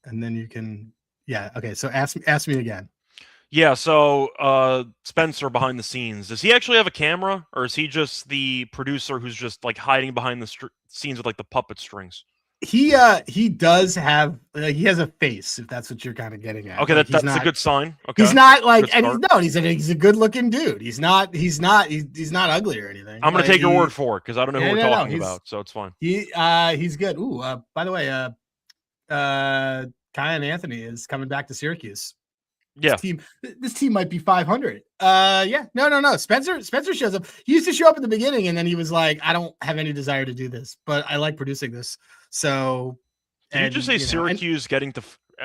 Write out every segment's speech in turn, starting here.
and then you can. Yeah. Okay. So ask me again. Yeah, so Spencer behind the scenes, does he actually have a camera, or is he just the producer who's just like hiding behind the scenes with like the puppet strings? He does have he has a face, if that's what you're kind of getting at. Okay, Like that's a good sign. he's Okay, not like, good and start. he's a good looking dude. He's not ugly or anything. I'm gonna Like take your word for it because I don't know who yeah, we're no, talking about, so it's fine. he's good. Ooh, by the way, Kai and Anthony is coming back to Syracuse. Yeah. This team might be 500. Yeah, no. Spencer shows up. He used to show up at the beginning, and then he was like, I don't have any desire to do this, but I like producing this. So, did you just say Syracuse getting to?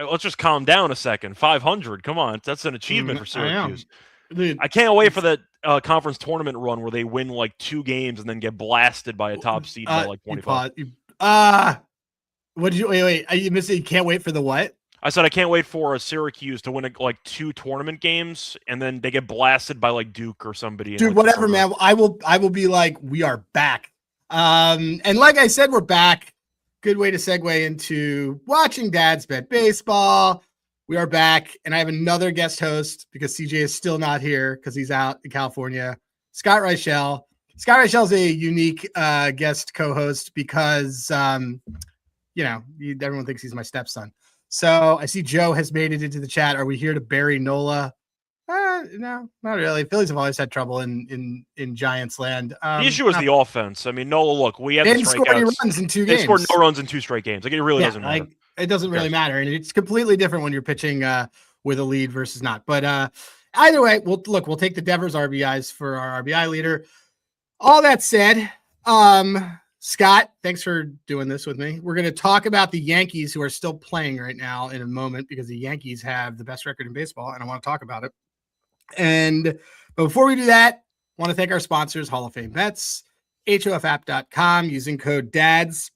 Let's just calm down a second. 500. Come on, that's an achievement for Syracuse. Dude, I can't wait for that conference tournament run where they win like 2 games and then get blasted by a top seed by like 25. What did you wait? Are you missing? You can't wait for the what? I said I can't wait for Syracuse to win like 2 tournament games and then they get blasted by like Duke or somebody. Dude, whatever, man. I will be like, we are back. And like I said, we're back. Good way to segue into watching Dad's Bet Baseball. We are back, and I have another guest host because CJ is still not here because he's out in California. Scott Reichel. Scott Reichel is a unique guest co-host because, everyone thinks he's my stepson. So I see Joe has made it into the chat. Are we here to bury Nola? No, not really. Phillies have always had trouble in Giants land. The issue is the offense. I mean, Nola, look, we had the strikeouts. Scored any runs in 2 games. They scored no runs in 2 straight games. Like, it really doesn't matter. It doesn't really matter. And it's completely different when you're pitching with a lead versus not. But either way, we'll take the Devers RBIs for our RBI leader. All that said, Scott, thanks for doing this with me. We're going to talk about the Yankees, who are still playing right now, in a moment, because the Yankees have the best record in baseball, and I want to talk about it. But before we do that, I want to thank our sponsors, Hall of Fame Bets, HOFapp.com, using code DADS.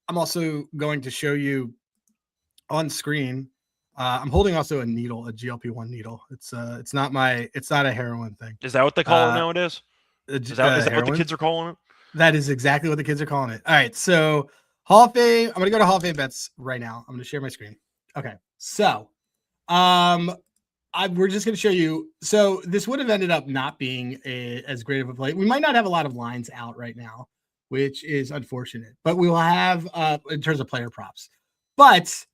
I'm also going to show you on screen. I'm holding also a needle, a GLP-1 needle. It's not a heroin thing. Is that what they call it nowadays? Is that what the kids are calling it? That is exactly what the kids are calling it. All right. So Hall of Fame, I'm going to go to Hall of Fame Bets right now. I'm going to share my screen. Okay. So, we're just going to show you. So this would have ended up not being as great of a play. We might not have a lot of lines out right now, which is unfortunate, but we will have in terms of player props. But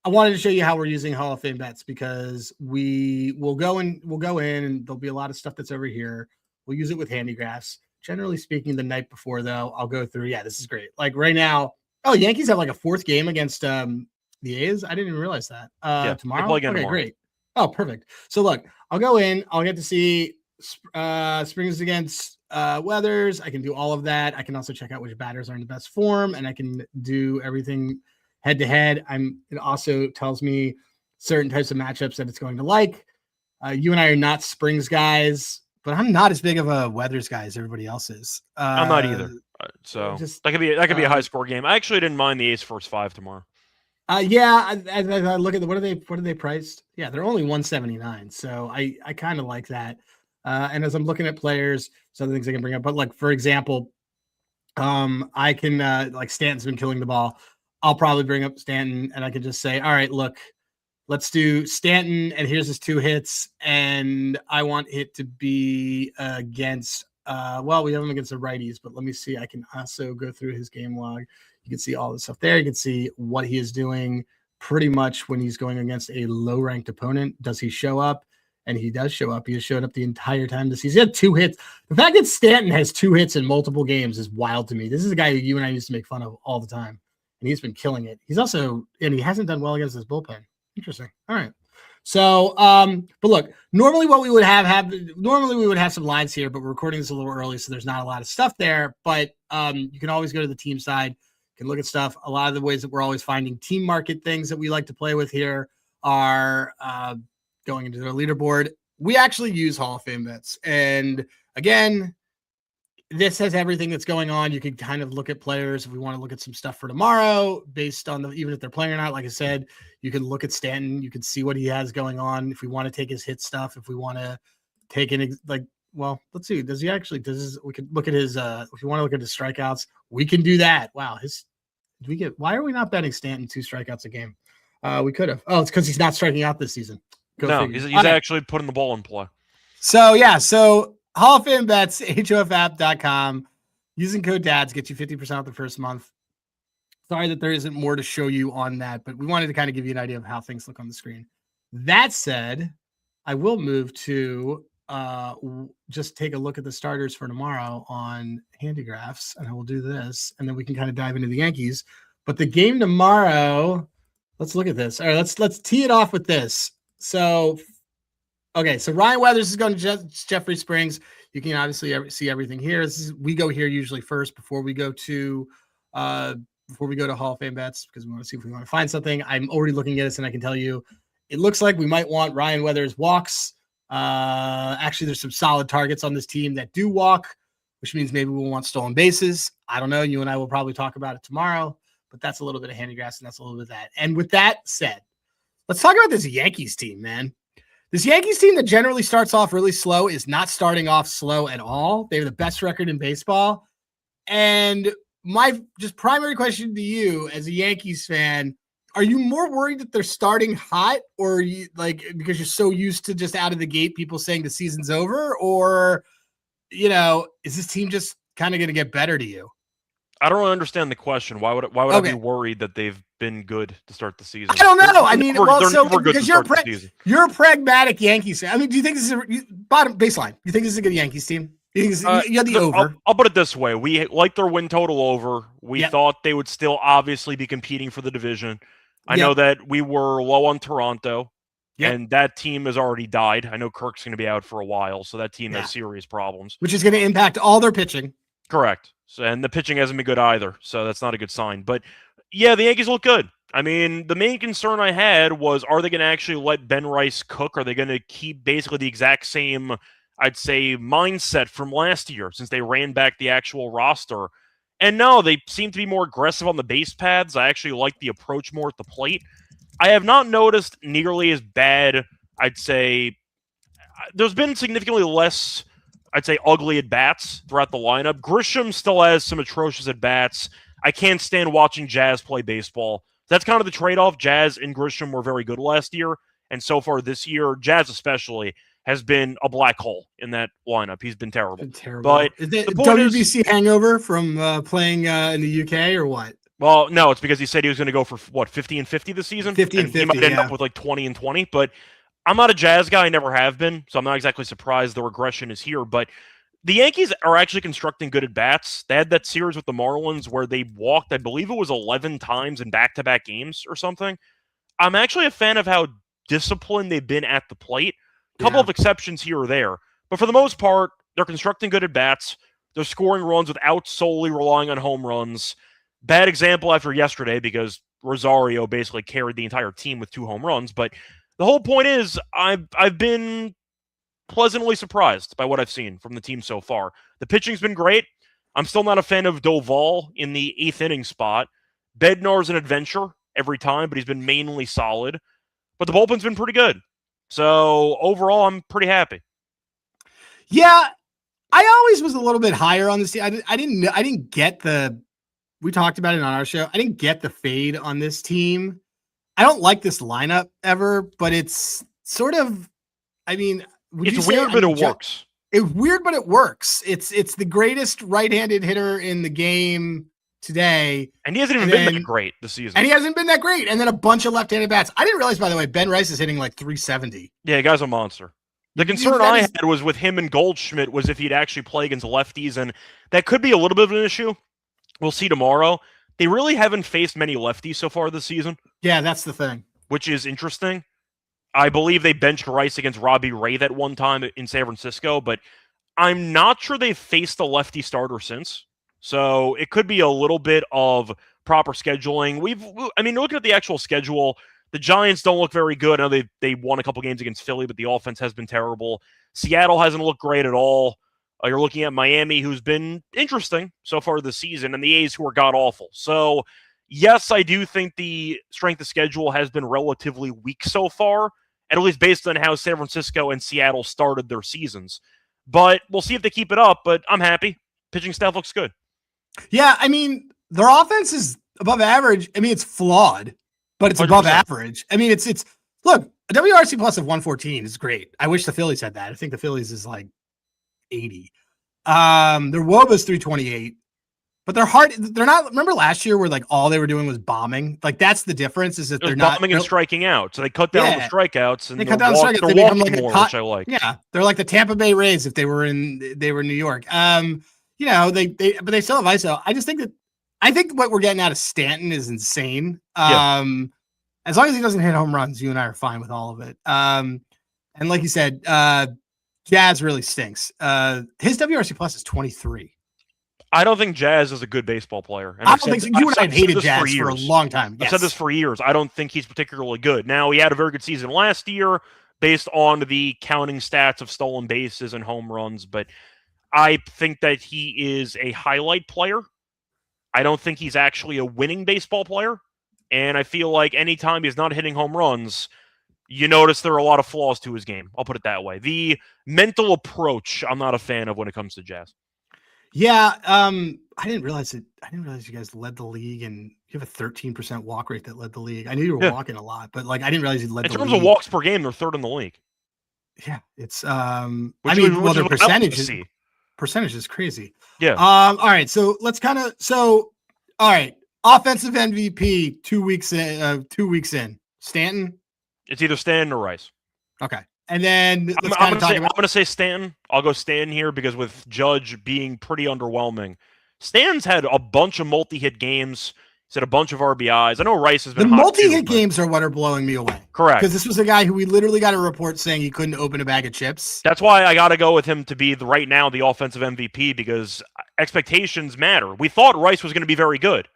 I wanted to show you how we're using Hall of Fame Bets because we'll go in and there'll be a lot of stuff that's over here. We'll use it with handigraphs. Generally speaking, the night before, though, I'll go through. Yeah, this is great. Like right now, Yankees have like a 4th game against the A's. I didn't even realize that. Tomorrow? They play again tomorrow. Great. Oh, perfect. So look, I'll go in. I'll get to see Springs against Weathers. I can do all of that. I can also check out which batters are in the best form, and I can do everything head to head. It also tells me certain types of matchups that it's going to like. You and I are not Springs guys, but I'm not as big of a Weathers guy as everybody else is. I'm not either. So that could be a high score game. I actually didn't mind the A's first 5 tomorrow. Yeah, I look at what are they priced? Yeah, they're only 179. So I kind of like that. And as I'm looking at players, some of the things I can bring up, but like for example, I can like Stanton's been killing the ball. I'll probably bring up Stanton and I can just say, all right, look, let's do Stanton, and here's his 2 hits, and I want it to be against. We have him against the righties, but let me see. I can also go through his game log. You can see all the stuff there. You can see what he is doing pretty much when he's going against a low-ranked opponent. Does he show up? And he does show up. He has showed up the entire time this season. He had 2 hits. The fact that Stanton has 2 hits in multiple games is wild to me. This is a guy who you and I used to make fun of all the time, and he's been killing it. He hasn't done well against his bullpen. Interesting. All right. So, but look, normally we would have some lines here, but we're recording this a little early, so there's not a lot of stuff there. But you can always go to the team side. You can look at stuff. A lot of the ways that we're always finding team market things that we like to play with here are going into their leaderboard. We actually use Hall of Fame Bets, and again, this has everything that's going on. You can kind of look at players if we want to look at some stuff for tomorrow based on even if they're playing or not. Like I said, you can look at Stanton. You can see what he has going on. If we want to take his hit stuff, if we want to take let's see. We could look at his, if you want to look at his strikeouts, we can do that. Wow. Why are we not betting Stanton 2 strikeouts a game? We could have. Oh, it's because he's not striking out this season. Go No, figure. he's actually putting the ball in play. So HOF Bets, HOFapp.com. Using code DADS gets you 50% off the first month. Sorry that there isn't more to show you on that, but we wanted to kind of give you an idea of how things look on the screen. That said, I will move to just take a look at the starters for tomorrow on Handigraphs, and I will do this, and then we can kind of dive into the Yankees. But the game tomorrow, let's look at this. All right, let's tee it off with this. So Ryan Weathers is going to Jeffrey Springs. You can obviously see everything here. We go here usually first before we go to Hall of Fame bets, because we want to see if we want to find something. I'm already looking at this, and I can tell you it looks like we might want Ryan Weathers walks. Actually, there's some solid targets on this team that do walk, which means maybe we'll want stolen bases. I don't know. You and I will probably talk about it tomorrow, but that's a little bit of Handigraphs, and that's a little bit of that. And with that said, let's talk about this Yankees team, man. This Yankees team that generally starts off really slow is not starting off slow at all. They have the best record in baseball. And my just primary question to you as a Yankees fan, are you more worried that they're starting hot, or are you because you're so used to just out of the gate people saying the season's over, or, is this team just kind of going to get better to you? I don't really understand the question. Why would I be worried that they've been good to start the season? I don't know. Because you're a pragmatic Yankees fan. I mean, do you think this is bottom baseline? You think this is a good Yankees team? You had the over. I'll put it this way: we like their win total over. We thought they would still obviously be competing for the division. I know that we were low on Toronto, and that team has already died. I know Kirk's going to be out for a while, so that team has serious problems, which is going to impact all their pitching. Correct. So, and the pitching hasn't been good either, so that's not a good sign. But yeah, the Yankees look good. I mean, the main concern I had was, are they going to actually let Ben Rice cook? Are they going to keep basically the exact same, I'd say, mindset from last year since they ran back the actual roster? And no, they seem to be more aggressive on the base paths. I actually like the approach more at the plate. I have not noticed nearly as bad, I'd say, there's been significantly less, I'd say, ugly at-bats throughout the lineup. Grisham still has some atrocious at-bats. I can't stand watching Jazz play baseball. That's kind of the trade-off. Jazz and Grisham were very good last year, and so far this year, Jazz especially, has been a black hole in that lineup. He's been terrible. But is it WBC hangover from playing in the UK or what? Well, no, it's because he said he was going to go for, 50 and 50 this season? 50 and 50, he might end up with 20 and 20, but I'm not a Jazz guy. I never have been, so I'm not exactly surprised the regression is here. But the Yankees are actually constructing good at-bats. They had that series with the Marlins where they walked, I believe it was 11 times in back-to-back games or something. I'm actually a fan of how disciplined they've been at the plate. A couple of exceptions here or there. But for the most part, they're constructing good at-bats. They're scoring runs without solely relying on home runs. Bad example after yesterday because Rosario basically carried the entire team with 2 home runs. But the whole point is I've been pleasantly surprised by what I've seen from the team so far. The pitching's been great. I'm still not a fan of Doval in the 8th inning spot. Bednar's an adventure every time, but he's been mainly solid. But the bullpen's been pretty good. So overall, I'm pretty happy. Yeah, I always was a little bit higher on this team. I didn't get the. We talked about it on our show. I didn't get the fade on this team. I don't like this lineup ever, but it's sort of. I mean, it's weird, but it works. It's weird, but it works. It's the greatest right-handed hitter in the game today. And he hasn't even been that great this season. And he hasn't been that great. And then a bunch of left-handed bats. I didn't realize, by the way, Ben Rice is hitting like 370. Yeah, the guy's a monster. The concern I had was with him and Goldschmidt was if he'd actually play against lefties, and that could be a little bit of an issue. We'll see tomorrow. They really haven't faced many lefties so far this season. Yeah, that's the thing. Which is interesting. I believe they benched Rice against Robbie Ray that one time in San Francisco, but I'm not sure they've faced a lefty starter since. So it could be a little bit of proper scheduling. Looking at the actual schedule, the Giants don't look very good. I know they won a couple games against Philly, but the offense has been terrible. Seattle hasn't looked great at all. You're looking at Miami, who's been interesting so far this season, and the A's, who are god-awful. So, yes, I do think the strength of schedule has been relatively weak so far, at least based on how San Francisco and Seattle started their seasons. But we'll see if they keep it up, but I'm happy. Pitching staff looks good. Yeah, I mean, their offense is above average. I mean, it's flawed. but it's above average. I mean, it's look, a WRC plus of 114 is great. I wish the Phillies had that. I think the Phillies is like 80. Their WOBA's 328, but they're hard. They're not. Remember last year where like all they were doing was bombing? Like that's the difference is that they're not bombing and striking out. So they cut down the strikeouts and they cut down the strikeouts. They become like more, which I like. Yeah, they're like the Tampa Bay Rays if they were in New York. You know, but they still have ISO. I think what we're getting out of Stanton is insane. As long as he doesn't hit home runs, you and I are fine with all of it. And like you said, Jazz really stinks. His WRC plus is 23. I don't think Jazz is a good baseball player. And I don't think so. You and I have hated Jazz for a long time. I've said this for years. I don't think he's particularly good. Now, he had a very good season last year based on the counting stats of stolen bases and home runs, but I think that he is a highlight player. I don't think he's actually a winning baseball player. And I feel like anytime he's not hitting home runs, you notice there are a lot of flaws to his game. I'll put it that way. The mental approach, I'm not a fan of when it comes to Jazz. Yeah, I didn't realize you guys led the league, and you have a 13% walk rate that led the league. I knew you were walking a lot, but like I didn't realize you led the league. In terms of walks per game, they're third in the league. Yeah, it's their percentage is crazy. Yeah. All right, so let's all right, offensive MVP 2 weeks in. 2 weeks in, Stanton. It's either Stanton or Rice. Okay. And then I'm going to say Stanton. I'll go Stanton here because with Judge being pretty underwhelming, Stanton's had a bunch of multi-hit games. He's had a bunch of RBIs. I know Rice has been the multi-hit games are what are blowing me away. Correct. Because this was a guy who we literally got a report saying he couldn't open a bag of chips. That's why I got to go with him to be right now the offensive MVP because expectations matter. We thought Rice was going to be very good.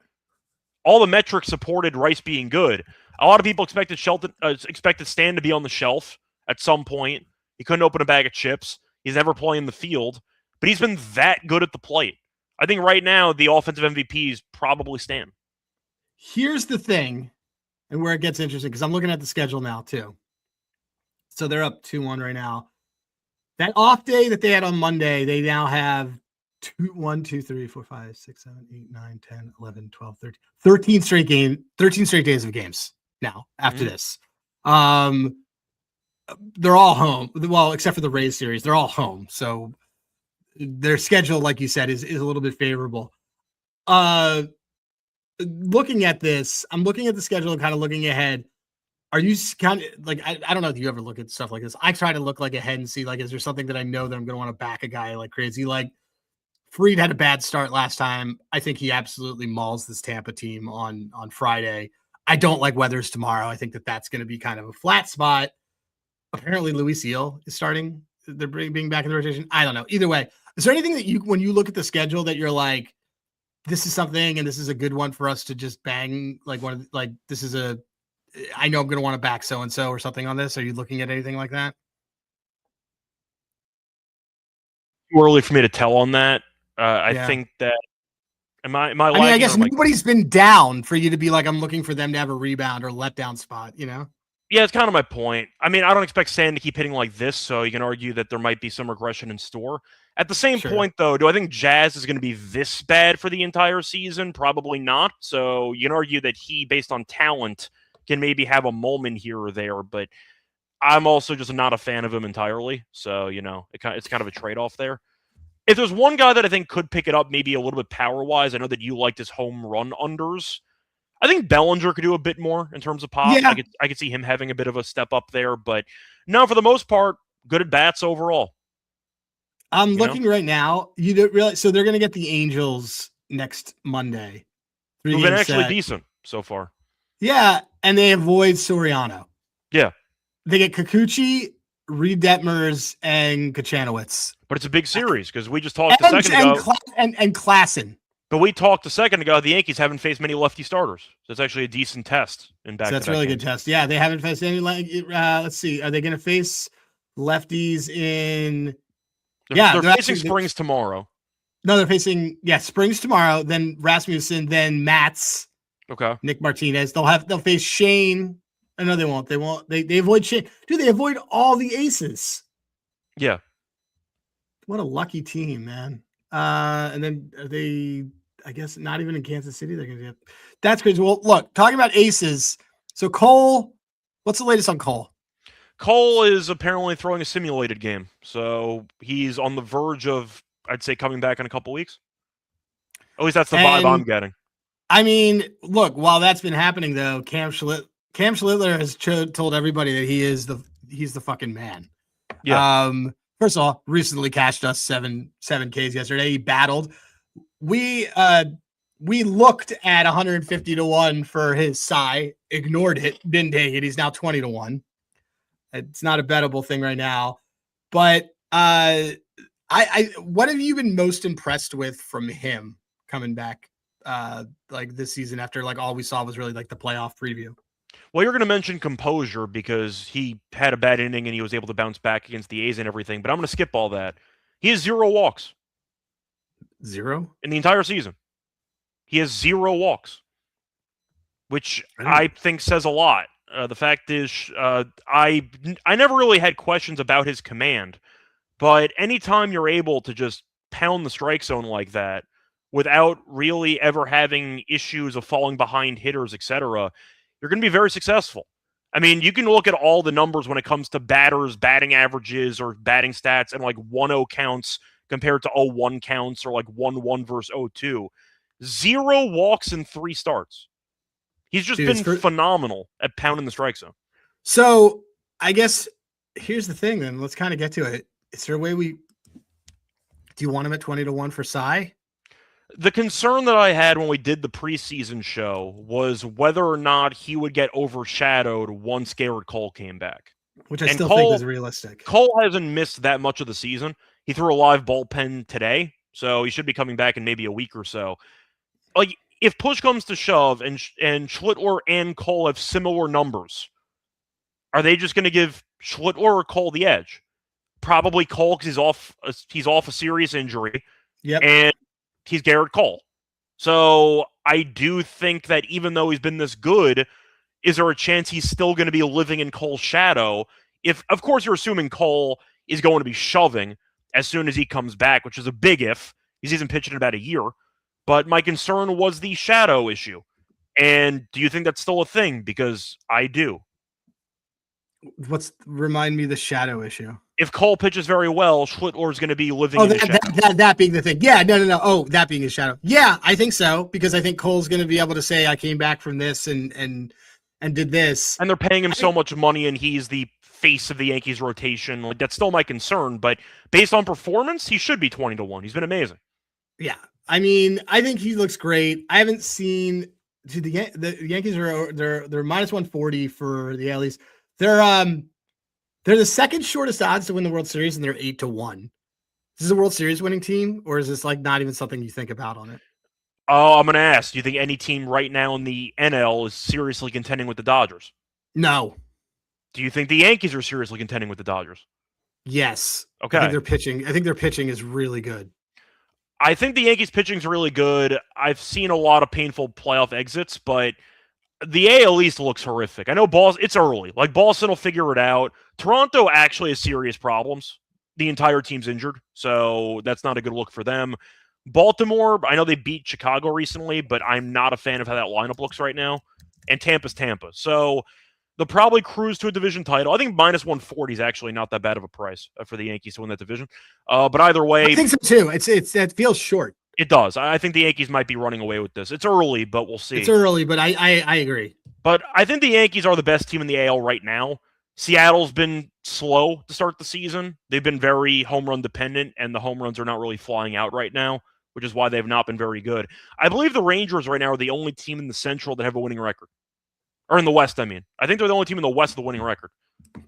All the metrics supported Rice being good. A lot of people expected Stan to be on the shelf at some point. He couldn't open a bag of chips. He's never playing the field, but he's been that good at the plate. I think right now the offensive MVP is probably Stan. Here's the thing, and where it gets interesting, because I'm looking at the schedule now too. So they're up 2-1 right now. That off day that they had on Monday, they now have 1, 2, 3, 4, 5, 6, 7, 8, 9, 10, 11, 12, 13 straight days of games now after this. They're all home. Well, except for the Rays series, they're all home. So their schedule, like you said, is a little bit favorable. Looking at this, I'm looking at the schedule and kind of looking ahead. Are you kind of like, I don't know if you ever look at stuff like this. I try to look like ahead and see, like, is there something that I know that I'm going to want to back a guy like crazy? Like Fried had a bad start last time. I think he absolutely mauls this Tampa team on Friday. I don't like Weathers tomorrow. I think that's going to be kind of a flat spot. Apparently Luis Eel is starting. They're being back in the rotation. I don't know. Either way, is there anything that when you look at the schedule that you're like, this is something and this is a good one for us to just bang, like I know I'm going to want to back so-and-so or something on this. Are you looking at anything like that? Too early for me to tell on that. I think that I guess nobody's been down for you to be like, I'm looking for them to have a rebound or letdown spot, you know? Yeah, it's kind of my point. I mean, I don't expect Stan to keep hitting like this, so you can argue that there might be some regression in store. At the same point, though, do I think Jazz is going to be this bad for the entire season? Probably not. So you can argue that he, based on talent, can maybe have a moment here or there, but I'm also just not a fan of him entirely. So, it's kind of a trade-off there. If there's one guy that I think could pick it up maybe a little bit power-wise, I know that you liked his home run unders. I think Bellinger could do a bit more in terms of pop. Yeah. I could see him having a bit of a step up there, but no, for the most part, good at bats overall. I'm looking right now. You don't realize, so they're going to get the Angels next Monday. Who've been actually decent so far. Yeah, and they avoid Soriano. Yeah. They get Kikuchi, Reed Detmers, and Kachanowicz. But it's a big series because we just talked a second ago. And Klassen. But we talked a second ago, the Yankees haven't faced many lefty starters. So it's actually a decent test in back. So that's a really good test. Yeah, they haven't faced any. Let's see. Are they going to face lefties in? They're facing Springs tomorrow. No, they're facing Springs tomorrow. Then Rasmussen. Then Matz. Okay. Nick Martinez. They'll face Shane. No, they won't. They won't. They avoid Shane. Dude, they avoid all the aces. Yeah. What a lucky team, man. And then they, I guess, not even in Kansas City. They're going to get. That's crazy. Well, look, talking about aces. So Cole, what's the latest on Cole? Cole is apparently throwing a simulated game, so he's on the verge of, I'd say, coming back in a couple weeks. At least that's the vibe I'm getting. I mean, look, while that's been happening, though, Cam Schlittler has told everybody that he's the fucking man. Yeah. First of all, recently cashed us seven Ks yesterday. He battled. We looked at 150 to 1 for his Psy, ignored it, didn't take it. He's now 20 to 1. It's not a bettable thing right now. But what have you been most impressed with from him coming back like this season after like all we saw was really like the playoff preview? Well, you're going to mention composure because he had a bad inning and he was able to bounce back against the A's and everything, but I'm going to skip all that. He has 0 walks. 0? In the entire season. He has 0 walks, which I think says a lot. The fact is, I never really had questions about his command, but anytime you're able to just pound the strike zone like that without really ever having issues of falling behind hitters, etc., you're going to be very successful. I mean, you can look at all the numbers when it comes to batters, batting averages, or batting stats, and like 1-0 counts compared to 0-1 counts, or like 1-1 versus 0-2. 0 walks in 3 starts. He's just been phenomenal at pounding the strike zone. So I guess here's the thing then. Let's kind of get to it. Is there a way do you want him at 20 to 1 for Psy? The concern that I had when we did the preseason show was whether or not he would get overshadowed once Garrett Cole came back. Which I still think is realistic. Cole hasn't missed that much of the season. He threw a live bullpen today, so he should be coming back in maybe a week or so. Like, if push comes to shove and Schlittler and Cole have similar numbers, are they just going to give Schlittler or Cole the edge? Probably Cole because he's off a serious injury. Yep. And he's Garrett Cole. So I do think that even though he's been this good, is there a chance he's still going to be living in Cole's shadow? If, of course, you're assuming Cole is going to be shoving as soon as he comes back, which is a big if. He's even pitching in about a year. But my concern was the shadow issue. And do you think that's still a thing? Because I do. Remind me the shadow issue. If Cole pitches very well, Schlittler is going to be living in his shadow. That being the thing. Yeah, no. Oh, that being his shadow. Yeah, I think so. Because I think Cole's going to be able to say, I came back from this and did this. And they're paying him so much money and he's the face of the Yankees rotation. Like, that's still my concern. But based on performance, he should be 20 to 1. He's been amazing. Yeah. I mean, I think he looks great. I haven't seen the Yankees they're minus 140 for the AL East. They're the second shortest odds to win the World Series, and they're 8 to 1. Is this a World Series winning team, or is this like not even something you think about on it? Oh, I'm going to ask. Do you think any team right now in the NL is seriously contending with the Dodgers? No. Do you think the Yankees are seriously contending with the Dodgers? Yes. Okay. I think their pitching is really good. I think the Yankees pitching is really good. I've seen a lot of painful playoff exits, but the AL East looks horrific. I know it's early. Like, Boston will figure it out. Toronto actually has serious problems. The entire team's injured, so that's not a good look for them. Baltimore, I know they beat Chicago recently, but I'm not a fan of how that lineup looks right now. And Tampa's Tampa. So they'll probably cruise to a division title. I think minus 140 is actually not that bad of a price for the Yankees to win that division. But either way, I think so too. It feels short. It does. I think the Yankees might be running away with this. It's early, but we'll see. It's early, but I agree. But I think the Yankees are the best team in the AL right now. Seattle's been slow to start the season. They've been very home run dependent, and the home runs are not really flying out right now, which is why they've not been very good. I believe the Rangers right now are the only team in the Central that have a winning record. Or in the West, I mean. I think they're the only team in the West with a winning record.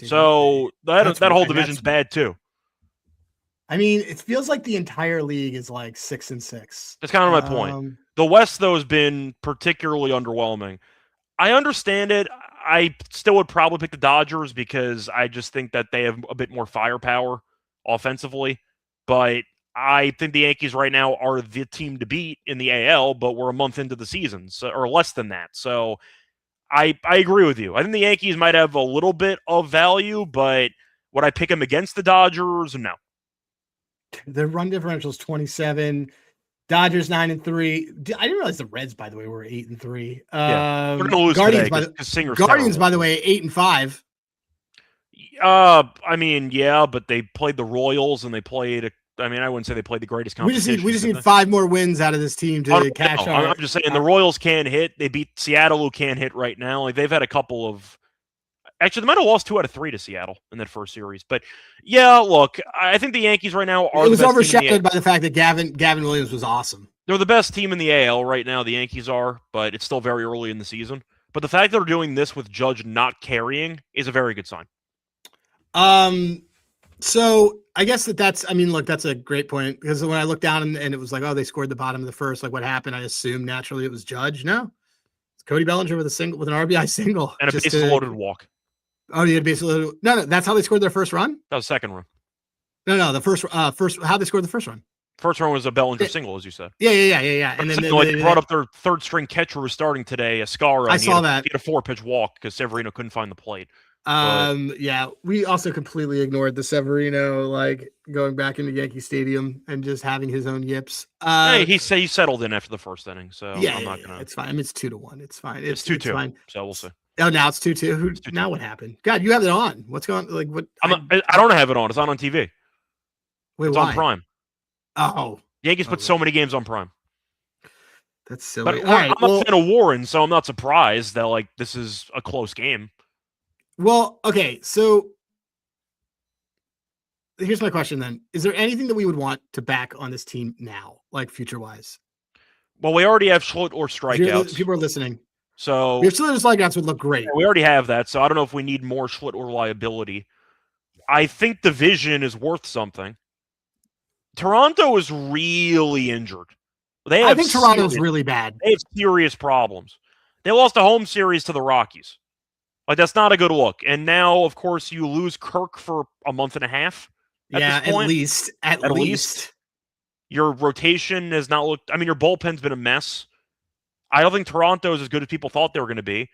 So that whole division's bad too. I mean, it feels like the entire league is like 6-6. That's kind of my point. The West, though, has been particularly underwhelming. I understand it. I still would probably pick the Dodgers because I just think that they have a bit more firepower offensively. But I think the Yankees right now are the team to beat in the AL, but we're a month into the season, or less than that. So I agree with you. I think the Yankees might have a little bit of value, but would I pick them against the Dodgers? No. Their run differential is 27. Dodgers 9-3. I didn't realize the Reds, by the way, were 8-3. Yeah, they're gonna lose Guardians, today because Singer's Guardians, terrible. by the way, 8-5. I mean, yeah, but they played the Royals and they played. I mean, I wouldn't say they played the greatest competition. We just need 5 more wins out of this team to cash our. I'm just saying the Royals can hit. They beat Seattle, who can't hit right now. Like they've had a couple of. Actually, they might have lost 2 out of 3 to Seattle in that first series. But yeah, look, I think the Yankees right now are. It was overshadowed by the fact that Gavin Williams was awesome. They're the best team in the AL right now. The Yankees are, but it's still very early in the season. But the fact that they're doing this with Judge not carrying is a very good sign. So I guess that's. I mean, look, that's a great point because when I looked down and it was like, oh, they scored the bottom of the first. Like, what happened? I assumed naturally it was Judge. No, it's Cody Bellinger with an RBI single and a bases loaded walk. Oh, you had basically no. That's how they scored their first run. That was second run. No, the first how they scored the first run. First run was a Bellinger single, as you said. Yeah. And then they brought up their third string catcher who was starting today, Ascara. I saw that. He had a 4-pitch walk because Severino couldn't find the plate. Yeah, we also completely ignored the Severino like going back into Yankee Stadium and just having his own yips. Hey, he settled in after the first inning, so yeah, I'm not gonna. It's fine. I mean, it's 2-1. It's fine. It's 2-2. So we'll see. Oh, now it's 2-2. Now what happened? God, you have it on. What's going? Like what? I don't have it on. It's on TV. Wait, it's why? on Prime. Oh, Yankees put so many games on Prime. That's silly. But I'm a fan of Warren, so I'm not surprised that like this is a close game. Well, okay, so here's my question then. Is there anything that we would want to back on this team now, like future-wise? Well, we already have Schlutt or strikeouts. People are listening. So if Schlutt or strikeouts would look great. Yeah, we already have that, so I don't know if we need more Schlutt or liability. I think division is worth something. Toronto is really injured. I think Toronto's really bad. They have serious problems. They lost a home series to the Rockies. Like, that's not a good look. And now, of course, you lose Kirk for a month and a half. At least. At least. Your rotation has not looked... I mean, your bullpen's been a mess. I don't think Toronto is as good as people thought they were going to be.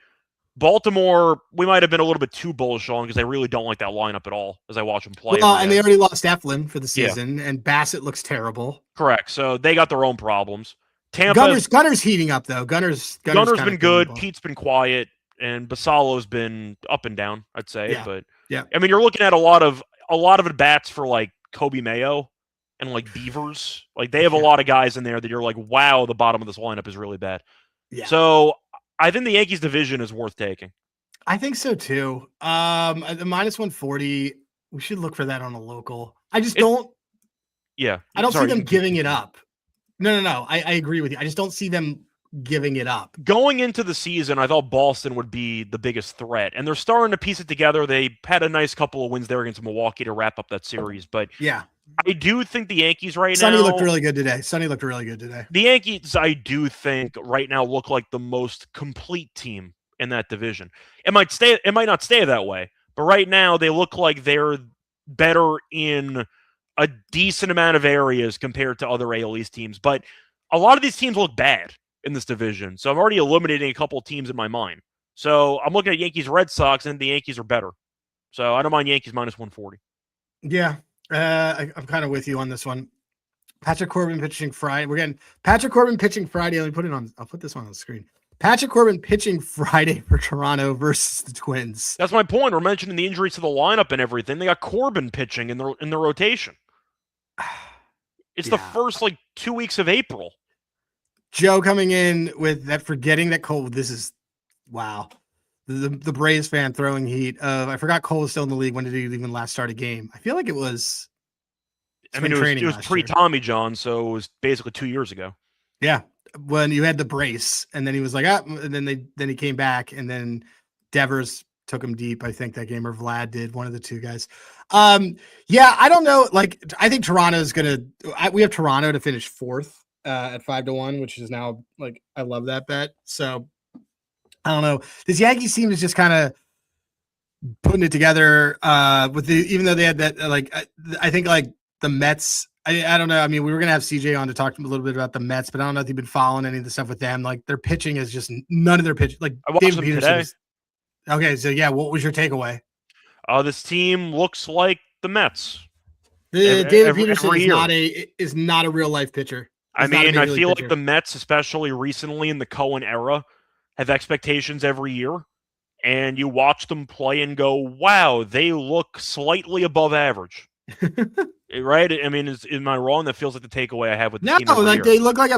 Baltimore, we might have been a little bit too bullish on because I really don't like that lineup at all as I watch them play. Well, and they already lost Eflin for the season, and Bassett looks terrible. Correct. So they got their own problems. Tampa... Gunner's heating up, though. Gunner's been good. Pete's been quiet. And Basalo's been up and down, I'd say. Yeah. But yeah, I mean, you're looking at a lot of at bats for like Kobe Mayo and like Beavers. Like they have a lot of guys in there that you're like, wow, the bottom of this lineup is really bad. Yeah. So I think the Yankees division is worth taking. I think so too. The -140, we should look for that on a local. I just don't. Yeah. I don't see them giving it up. No. I agree with you. I just don't see them giving it up. Going into the season, I thought Boston would be the biggest threat, and they're starting to piece it together. They had a nice couple of wins there against Milwaukee to wrap up that series, but yeah, I do think the Yankees right now... Sonny looked really good today. The Yankees, I do think right now look like the most complete team in that division. It might not stay that way, but right now they look like they're better in a decent amount of areas compared to other AL East teams, but a lot of these teams look bad in this division. So I'm already eliminating a couple of teams in my mind. So I'm looking at Yankees, Red Sox, and the Yankees are better. So I don't mind Yankees -140. Yeah. I'm kind of with you on this one. Patrick Corbin pitching Friday. We're getting Patrick Corbin pitching Friday. I'll put this one on the screen. Patrick Corbin pitching Friday for Toronto versus the Twins. That's my point. We're mentioning the injuries to the lineup and everything. They got Corbin pitching in their rotation. It's the first 2 weeks of April. Joe coming in with that, forgetting that Cole. This is wow. The Braves fan throwing heat. I forgot Cole was still in the league. When did he even last start a game? I feel like it was. I mean, it was pre-Tommy John, so it was basically 2 years ago. Yeah, when you had the brace, and then he was like, and then he came back, and then Devers took him deep. I think that game, or Vlad did, one of the two guys. Yeah, I don't know. I think Toronto's gonna. We have Toronto to finish fourth. At 5-1, which is now I love that bet. So I don't know. This Yankees team is just kind of putting it together even though they had that I think the Mets. I don't know. I mean, we were gonna have CJ on to talk a little bit about the Mets, but I don't know if you've been following any of the stuff with them. Their pitching is just none of their pitch. I watched them today. Okay, so yeah, what was your takeaway? This team looks like the Mets. David Peterson is not a real life pitcher. I He's not a mean, big I league feel like pitcher. the Mets, especially recently in the Cohen era, have expectations every year. And you watch them play and go, wow, they look slightly above average. Right? I mean, am I wrong? That feels like the takeaway I have with this No, team every like year. they look like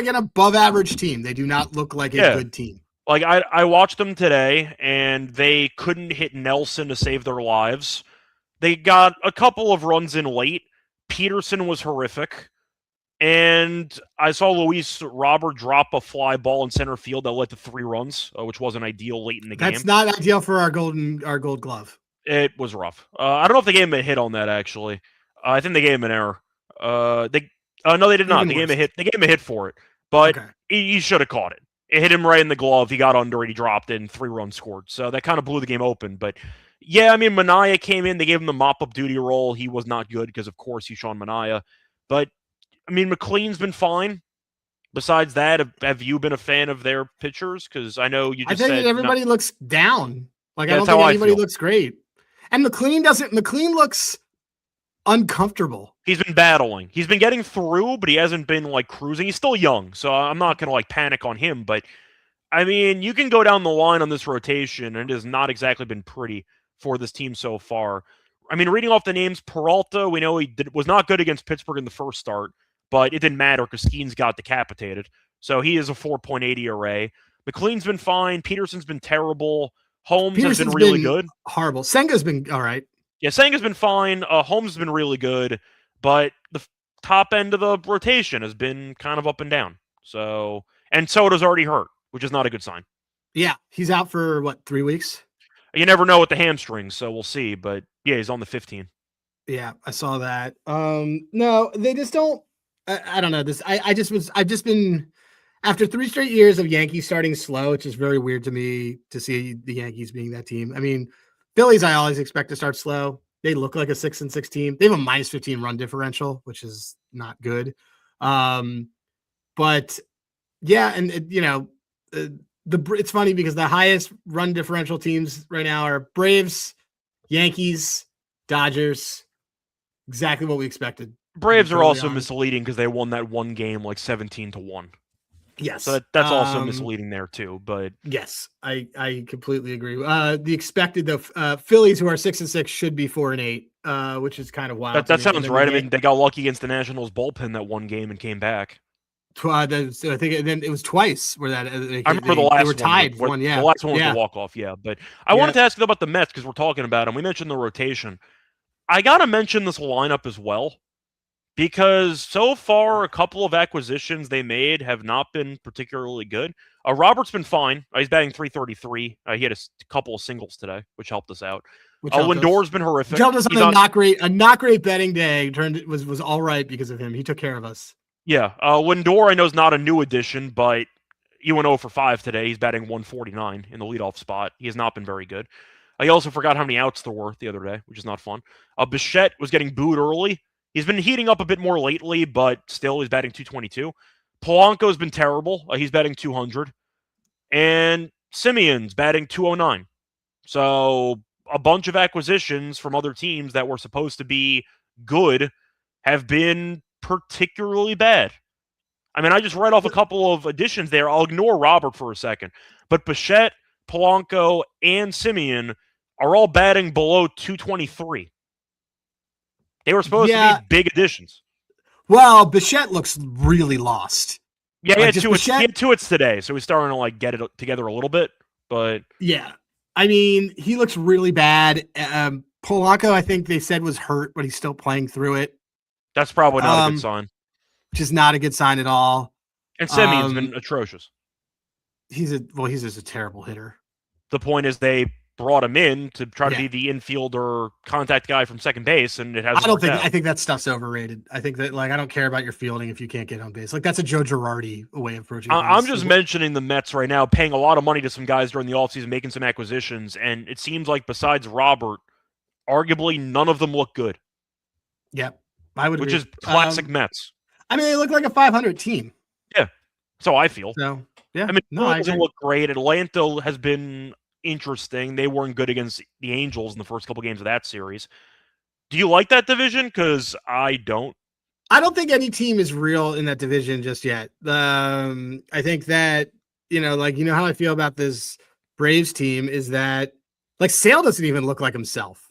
an above average team. They do not look like a Yeah. good team. Like, I watched them today, and they couldn't hit Nelson to save their lives. They got a couple of runs in late. Peterson was horrific. And I saw Luis Robert drop a fly ball in center field that led to 3 runs, which wasn't ideal late in the game. That's not ideal for our gold glove. It was rough. I don't know if they gave him a hit on that, actually. I think they gave him an error. No, they did not. Even They gave him a worse. hit. They gave him a hit for it, but Okay. he should have caught it. It hit him right in the glove. He got under it. He dropped it, and 3 runs scored. So that kind of blew the game open. But yeah, I mean, Manaea came in. They gave him the mop-up duty role. He was not good because, of course, he's Sean Manaea. But I mean, McLean's been fine. Besides that, have you been a fan of their pitchers? Because I know you I just think said that everybody looks down. Like I That's don't think how I anybody feel. looks great. And McLean doesn't. McLean looks uncomfortable. He's been battling. He's been getting through, but he hasn't been like cruising. He's still young, so I'm not gonna like panic on him. But I mean, you can go down the line on this rotation, and it has not exactly been pretty for this team so far. I mean, reading off the names, Peralta, we know was not good against Pittsburgh in the first start, but it didn't matter because Skeens got decapitated. So he is a 4.8 ERA. McLean's been fine. Peterson's been terrible. Holmes has been really good. Horrible. Senga's been all right. Yeah, Senga's been fine. Holmes has been really good, but the top end of the rotation has been kind of up and down. So, and Soto's already hurt, which is not a good sign. Yeah, he's out for what, 3 weeks? You never know with the hamstrings, so we'll see. But yeah, he's on the 15. Yeah, I saw that. No, they just don't. I don't know this. I've just been after 3 straight years of Yankees starting slow. It's just very weird to me to see the Yankees being that team. I mean, Phillies, I always expect to start slow. They look like a 6-6 team. They have a minus 15 run differential, which is not good. But yeah, and it's funny because the highest run differential teams right now are Braves, Yankees, Dodgers. Exactly what we expected. Braves are also misleading because they won that one game like 17-1. Yes. So that's also misleading there too. But yes, I completely agree. The expected Phillies, who are 6-6, should be 4-8, which is kind of wild. That sounds right. I mean, they got lucky against the Nationals bullpen that one game and came back. I think then it was twice where that I remember the last they were tied. one. Yeah, the last one was the walk-off. Yeah, but I wanted to ask you about the Mets because we're talking about them. We mentioned the rotation. I gotta mention this lineup as well because so far a couple of acquisitions they made have not been particularly good. Robert's been fine. He's batting .333. He had a couple of singles today, which helped us out. Lindor's been horrific. Helped us on a not great betting day. Was all right because of him. He took care of us. Yeah, Lindor I know is not a new addition, but he went 0 for 5 today. He's batting .149 in the leadoff spot. He has not been very good. I also forgot how many outs there were the other day, which is not fun. Bichette was getting booed early. He's been heating up a bit more lately, but still he's batting .222. Polanco's been terrible. He's batting .200. And Simeon's batting .209. So a bunch of acquisitions from other teams that were supposed to be good have been particularly bad. I mean, I just read off a couple of additions there. I'll ignore Robert for a second. But Bichette, Polanco, and Simeon are all batting below .223. They were supposed to be big additions. Well, Bichette looks really lost. Yeah, he had two hits today, so he's starting to like get it together a little bit. But yeah, I mean, he looks really bad. Polanco, I think they said was hurt, but he's still playing through it. That's probably not a good sign. Which is not a good sign at all. And Simeon's been atrocious. He's just a terrible hitter. The point is they brought him in to try to be the infielder contact guy from second base, and it hasn't worked out. I think that stuff's overrated. I think that I don't care about your fielding if you can't get on base. Like that's a Joe Girardi way of approaching things. I'm just mentioning the Mets right now, paying a lot of money to some guys during the offseason, making some acquisitions, and it seems like besides Robert, arguably none of them look good. Yep, I would. Which is classic Mets. I mean, they look like a 500 team. Yeah, so I feel. So yeah, I mean, it doesn't look great. Atlanta has been interesting. They weren't good against the Angels in the first couple games of that series. Do you like that division? Because I don't. I don't think any team is real in that division just yet. I think that, how I feel about this Braves team is that like Sale doesn't even look like himself.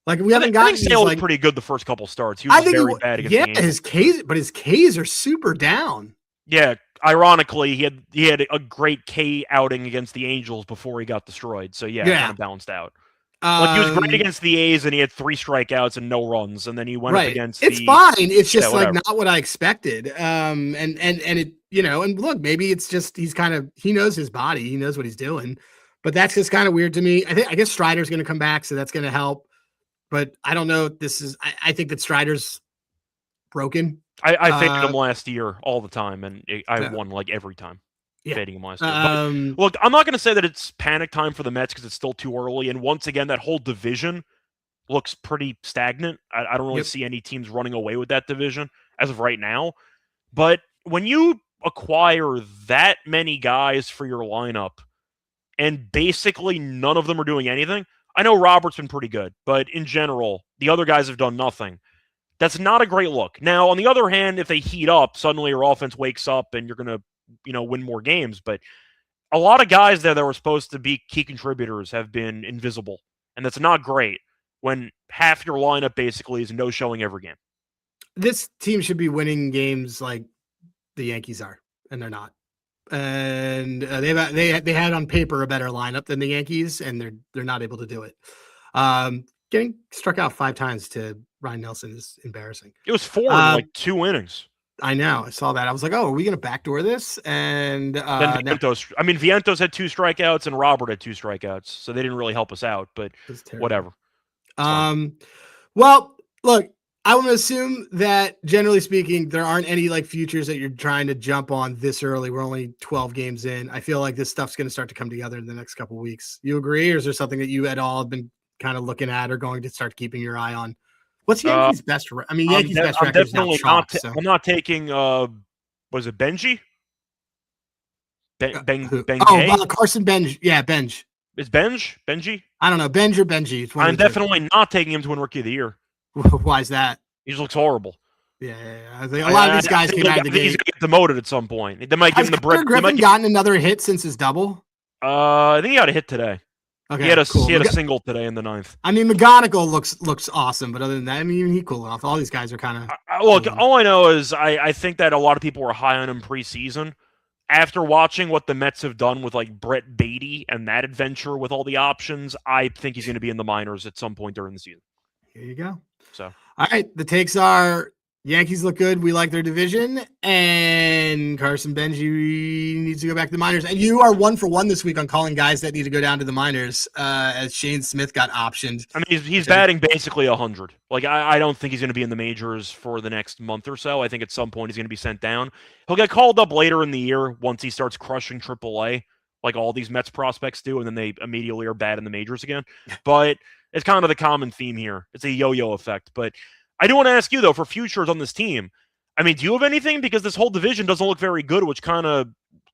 Like we haven't gotten. I think Sale was pretty good the first couple starts. He was very bad against the Yankees. His Ks are super down. Yeah, ironically, he had a great K outing against the Angels before he got destroyed. So yeah, it kind of balanced out. Like he was great against the A's, and he had 3 strikeouts and no runs, and then he went up against. It's fine. It's just like not what I expected. And it, and look, maybe it's just he knows his body, he knows what he's doing, but that's just kind of weird to me. I guess Strider's going to come back, so that's going to help. But I don't know. I think that Strider's broken. I faded him last year all the time, and I won like every time. Fading him last year. But, look, I'm not going to say that it's panic time for the Mets because it's still too early. And once again, that whole division looks pretty stagnant. I don't really see any teams running away with that division as of right now. But when you acquire that many guys for your lineup, and basically none of them are doing anything, I know Robert's been pretty good, but in general, the other guys have done nothing. That's not a great look. Now, on the other hand, if they heat up, suddenly your offense wakes up and you're going to, win more games. But a lot of guys there that were supposed to be key contributors have been invisible. And that's not great when half your lineup basically is no showing every game. This team should be winning games like the Yankees are, and they're not. And they had on paper a better lineup than the Yankees, and they're not able to do it. Getting struck out 5 times to Ryan Nelson is embarrassing. It was 4 in like 2 innings. I know. I saw that. I was like, "Oh, are we going to backdoor this?" And then Vientos had 2 strikeouts, and Robert had 2 strikeouts, so they didn't really help us out. But whatever. Well, look. I would assume that, generally speaking, there aren't any like futures that you're trying to jump on this early. We're only 12 games in. I feel like this stuff's going to start to come together in the next couple of weeks. You agree, or is there something that you at all have been kind of looking at or going to start keeping your eye on? What's Yankees' best? Yankees' best record is now chalk. I'm not taking. Was it Benji? Carson Benj. Yeah, Benj. Is Benji? I don't know. Benj or Benji. I'm definitely not taking him to win Rookie of the Year. Why is that? He just looks horrible. Yeah. I think a lot of these guys came out of the gate. He's going to get demoted at some point. They might give him the bread. Griffin gotten another hit since his double? I think he got a hit today. Okay, he had a single today in the 9th. McGonigal looks awesome, but other than that, he cooled off. All these guys are kind of look. All I know is I think that a lot of people were high on him preseason. After watching what the Mets have done with like Brett Beatty and that adventure with all the options, I think he's going to be in the minors at some point during the season. Here you go. So, all right, the takes are Yankees look good. We like their division, and Carson Benji needs to go back to the minors. And you are 1 for 1 this week on calling guys that need to go down to the minors. As Shane Smith got optioned. I mean, he's batting basically 100. Like I don't think he's going to be in the majors for the next month or so. I think at some point he's going to be sent down. He'll get called up later in the year once he starts crushing AAA, like all these Mets prospects do, and then they immediately are bad in the majors again. But it's kind of the common theme here. It's a yo-yo effect. But I do want to ask you, though, for futures on this team, I mean, do you have anything? Because this whole division doesn't look very good, which kind of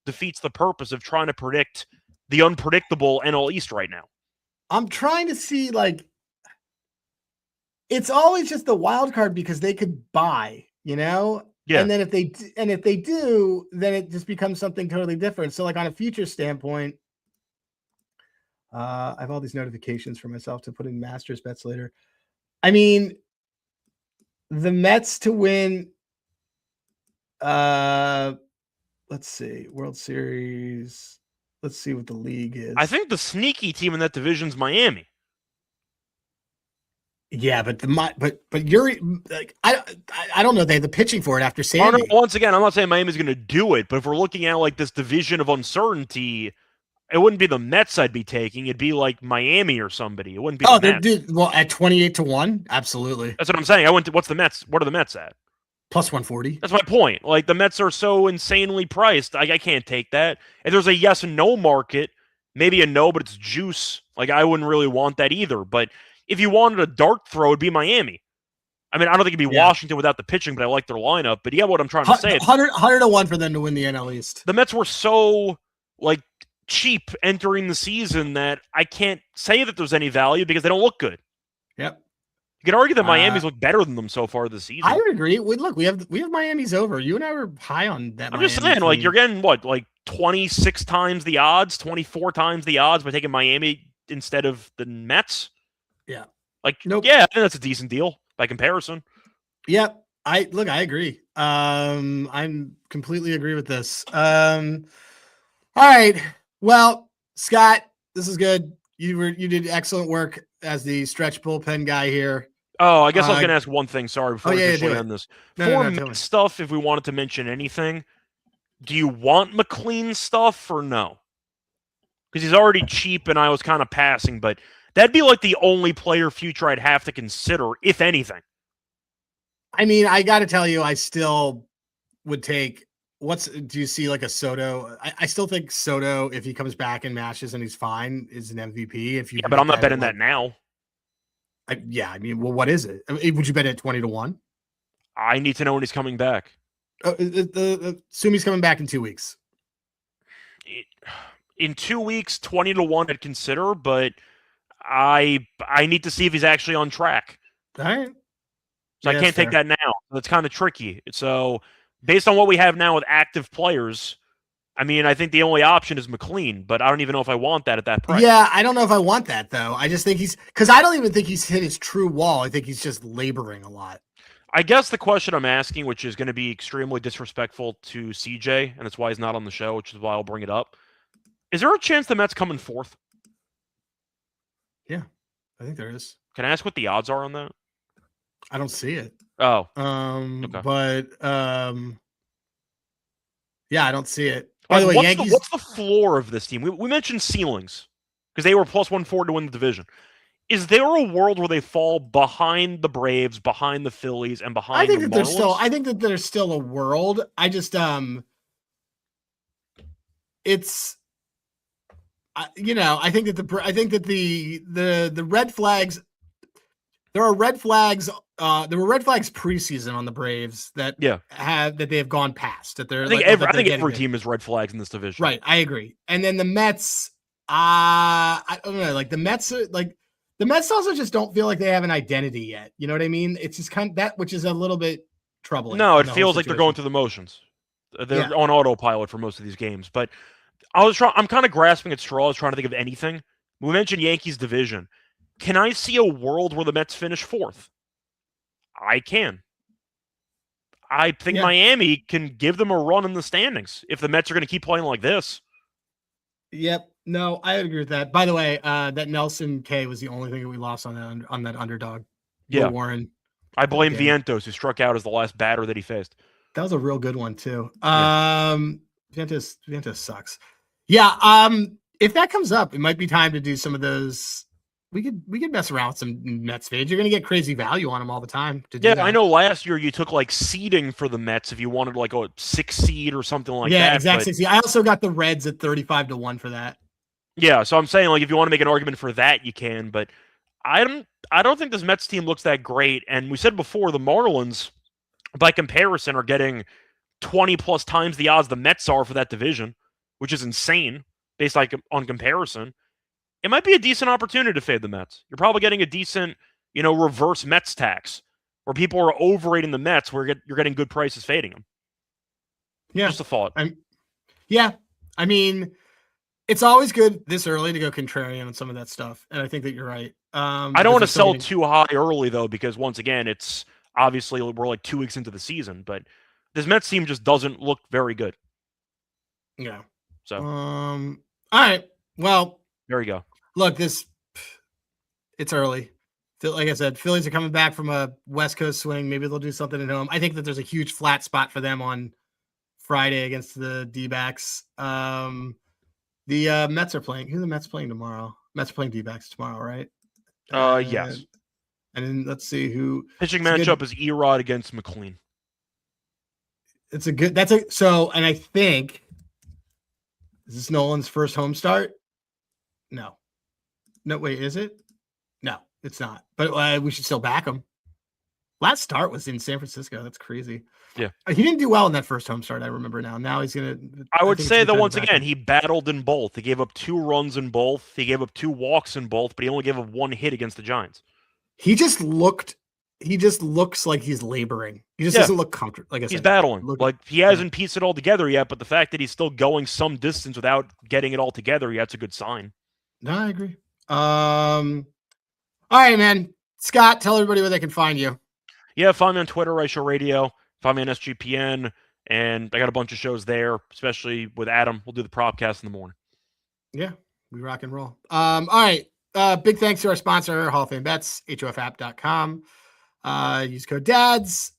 defeats the purpose of trying to predict the unpredictable NL East right now. I'm trying to see, it's always just the wild card because they could buy, Yeah. And then if they do, then it just becomes something totally different. So, on a future standpoint, I have all these notifications for myself to put in Masters bets later. I mean, the Mets to win, let's see, World Series. Let's see what the league is. I think the sneaky team in that division is Miami. Yeah, but you're I don't know. They have the pitching for it after Sandy. Once again, I'm not saying Miami's going to do it, but if we're looking at this division of uncertainty, it wouldn't be the Mets I'd be taking. It'd be like Miami or somebody. It wouldn't be. At 28-1, absolutely. That's what I'm saying. What's the Mets? What are the Mets at? Plus 140. That's my point. The Mets are so insanely priced. I can't take that. If there's a yes and no market, maybe a no, but it's juice. I wouldn't really want that either. But if you wanted a dart throw, it'd be Miami. I mean, I don't think it'd be Washington without the pitching, but I like their lineup. But yeah, what I'm trying to say. 100-1 for them to win the NL East. The Mets were so, cheap entering the season that I can't say that there's any value because they don't look good. Yep. You could argue that Miami's looked better than them so far this season. I would agree. We have Miami's over. You and I were high on that. I'm just saying, team. like, you're getting what, like 26 times the odds, 24 times the odds by taking Miami instead of the Mets. Yeah. Like, nope. Yeah, I think that's a decent deal by comparison. Yep. I agree. I'm completely agree with this. All right. Well, Scott, this is good. You did excellent work as the stretch bullpen guy here. Oh, I guess I was going to ask one thing. Sorry, before we officially end this. For Mets stuff, if we wanted to mention anything, do you want McLean stuff or no? Because he's already cheap, and I was kind of passing, but that'd be like the only player future I'd have to consider, if anything. I mean, I got to tell you, I still would take. Do you see like a Soto? I still think Soto, if he comes back and matches and he's fine, is an MVP. But I'm not betting that now. I mean, well, what is it? Would you bet it 20-1? I need to know when he's coming back. Assume he's coming back in 2 weeks. In 2 weeks, 20-1 I'd consider, but I need to see if he's actually on track. All right. So I can't take that now. That's kind of tricky. So based on what we have now with active players, I mean, I think the only option is McLean, but I don't even know if I want that at that price. Yeah, I don't know if I want that, though. I just think because I don't even think he's hit his true wall. I think he's just laboring a lot. I guess the question I'm asking, which is going to be extremely disrespectful to CJ, and that's why he's not on the show, which is why I'll bring it up. Is there a chance the Mets come in fourth? Yeah, I think there is. Can I ask what the odds are on that? I don't see it. Oh. Okay. But yeah, I don't see it. By the way, Yankees. What's the floor of this team? We mentioned ceilings because they were plus 140 to win the division. Is there a world where they fall behind the Braves, behind the Phillies, and behind the Marlins? I think that there's still a world. I just it's I think that the red flags. There are red flags. There were red flags preseason on the Braves that they have gone past. That they're. I think every team is red flags in this division. Right, I agree. And then the Mets, I don't know. Like the Mets, the Mets also just don't feel like they have an identity yet. You know what I mean? It's just kind of that, which is a little bit troubling. No, it feels like they're going through the motions. They're on autopilot for most of these games. But I'm kind of grasping at straws, trying to think of anything. We mentioned Yankees division. Can I see a world where the Mets finish fourth? I can. I think Miami can give them a run in the standings if the Mets are going to keep playing like this. Yep. No, I agree with that. By the way, that Nelson K was the only thing that we lost on that underdog. Yeah. Warren. I blame Vientos, who struck out as the last batter that he faced. That was a real good one, too. Vientos sucks. Yeah. If that comes up, it might be time to do some of those. We could mess around with some Mets fades. You're going to get crazy value on them all the time. I know last year you took like seeding for the Mets if you wanted like a 6 seed or something like that. Yeah, exact 6 seed. I also got the Reds at 35-1 for that. Yeah, so I'm saying like if you want to make an argument for that, you can. But I don't think this Mets team looks that great. And we said before the Marlins, by comparison, are getting 20 plus times the odds the Mets are for that division, which is insane based on comparison. It might be a decent opportunity to fade the Mets. You're probably getting a decent, reverse Mets tax where people are overrating the Mets where you're getting good prices fading them. Yeah. Just a thought. I mean, it's always good this early to go contrarian on some of that stuff. And I think that you're right. I don't want to sell too high early, though, because once again, it's obviously we're like 2 weeks into the season, but this Mets team just doesn't look very good. Yeah. So, all right. Well, there you go. Look, it's early. Like I said, Phillies are coming back from a West Coast swing. Maybe they'll do something at home. I think that there's a huge flat spot for them on Friday against the D-backs. The Mets are playing. Who are the Mets playing tomorrow? Mets are playing D-backs tomorrow, right? Yes. And then let's see who pitching matchup is Erod against McLean. And I think is this Nolan's first home start? No, wait, is it? No, it's not. But we should still back him. Last start was in San Francisco. That's crazy. Yeah. He didn't do well in that first home start, I remember now. Now he's going to... I would say that once again, he battled in both. He gave up 2 runs in both. He gave up 2 walks in both, but he only gave up 1 hit against the Giants. He just looks like he's laboring. He just doesn't look comfortable. Like I said, he's battling. He hasn't pieced it all together yet, but the fact that he's still going some distance without getting it all together, that's a good sign. No, I agree. All right, man. Scott, tell everybody where they can find you. Yeah, find me on Twitter, Reichel Radio. Find me on SGPN, and I got a bunch of shows there, especially with Adam. We'll do the propcast in the morning. Yeah, we rock and roll. All right. Big thanks to our sponsor, Hall of Fame Bets, hofapp.com. Use code DADS.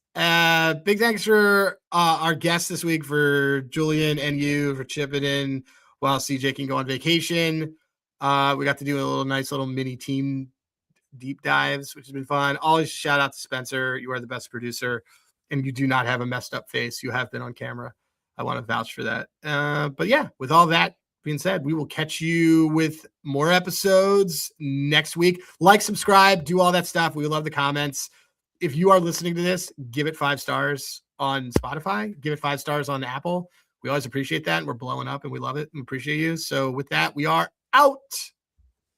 Big thanks for our guests this week, for Julian and you for chipping in while CJ can go on vacation. We got to do a nice little mini team deep dives, which has been fun. Always shout out to Spencer. You are the best producer, and you do not have a messed up face. You have been on camera. I want to vouch for that. But yeah, with all that being said, we will catch you with more episodes next week. Like, subscribe, do all that stuff. We love the comments. If you are listening to this, give it 5 stars on Spotify. Give it 5 stars on Apple. We always appreciate that. And we're blowing up and we love it and appreciate you. So with that, we are out.